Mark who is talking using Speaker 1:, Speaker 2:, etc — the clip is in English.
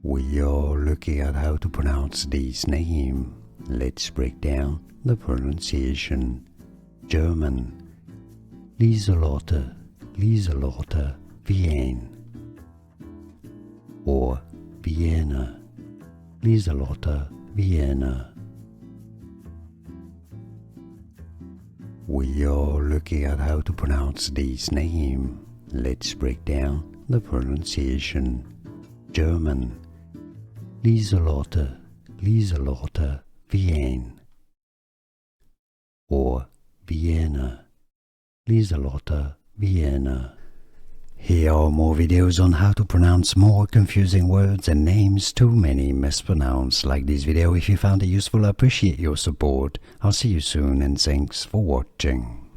Speaker 1: We are looking at how to pronounce this name. Let's break down the pronunciation. German. Lieselotte, Lieselotte Viaene. Or Viaene, Lieselotte Viaene. We are looking at how to pronounce this name. Let's break down the pronunciation. German. Lieselotte, Lieselotte Viaene. Or Viaene, Lieselotte Viaene. Here are more videos on how to pronounce more confusing words and names too many mispronounced. Like this video if you found it useful. I appreciate your support. I'll see you soon and thanks for watching.